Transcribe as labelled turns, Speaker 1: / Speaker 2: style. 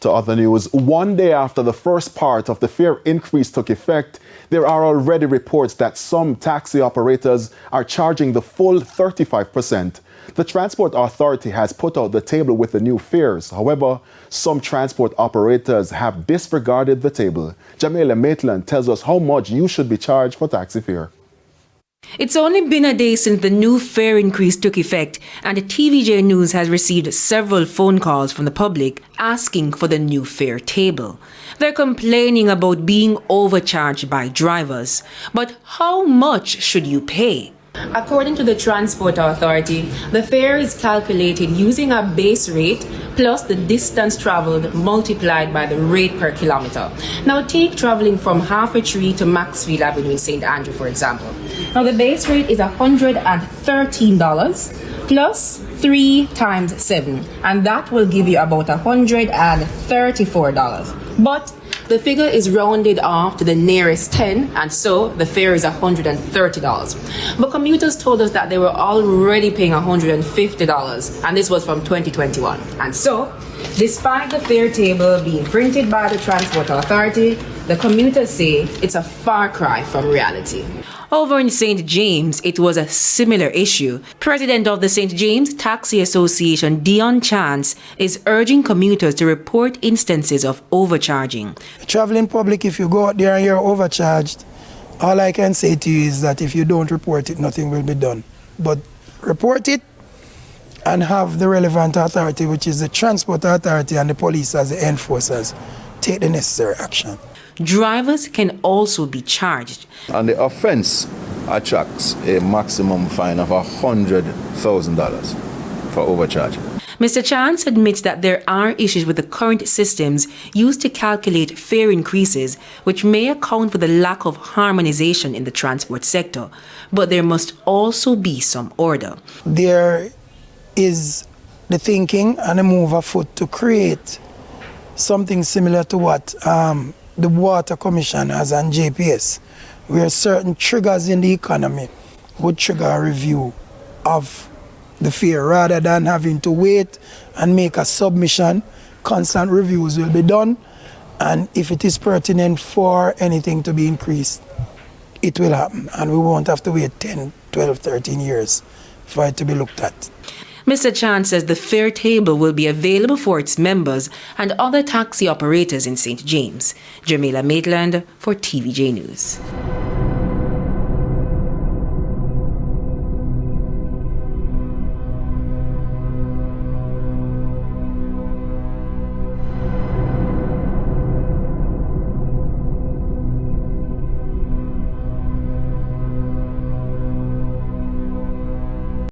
Speaker 1: To other news, one day after the first part of the fare increase took effect, there are already reports that some taxi operators are charging the full 35%. The Transport Authority has put out the table with the new fares. However, some transport operators have disregarded the table. Jamaica Maitland tells us how much you should be charged for taxi fare.
Speaker 2: It's only been a day since the new fare increase took effect, and the TVJ News has received several phone calls from the public asking for the new fare table. They're complaining about being overcharged by drivers. But how much should you pay?
Speaker 3: According to the Transport Authority, the fare is calculated using a base rate plus the distance traveled multiplied by the rate per kilometer. Now take traveling from Half a Tree to Maxfield Avenue in St. Andrew, for example. Now the base rate is $113 plus 3 times 7, and that will give you about $134. But the figure is rounded off to the nearest 10, and so the fare is $130. But commuters told us that they were already paying $150, and this was from 2021. And so, despite the fare table being printed by the Transport Authority, the commuters say it's a far cry from reality.
Speaker 2: Over in St. James, it was a similar issue. President of the St. James Taxi Association, Dion Chance, is urging commuters to report instances of overcharging.
Speaker 4: Traveling public, if you go out there and you're overcharged, all I can say to you is that if you don't report it, nothing will be done. But report it and have the relevant authority, which is the Transport Authority and the police as the enforcers, take the necessary action.
Speaker 2: Drivers can also be charged.
Speaker 5: And the offense attracts a maximum fine of $100,000 for overcharging.
Speaker 2: Mr. Chance admits that there are issues with the current systems used to calculate fare increases, which may account for the lack of harmonization in the transport sector. But there must also be some order.
Speaker 4: There is the thinking and a move afoot to create something similar to what the Water Commission has on JPS, where certain triggers in the economy would trigger a review of the fare rather than having to wait and make a submission. Constant reviews will be done, and if it is pertinent for anything to be increased, it will happen, and we won't have to wait 10, 12, 13 years for it to be looked at.
Speaker 2: Mr. Chan says the fare table will be available for its members and other taxi operators in St. James. Jamaica Maitland for TVJ News.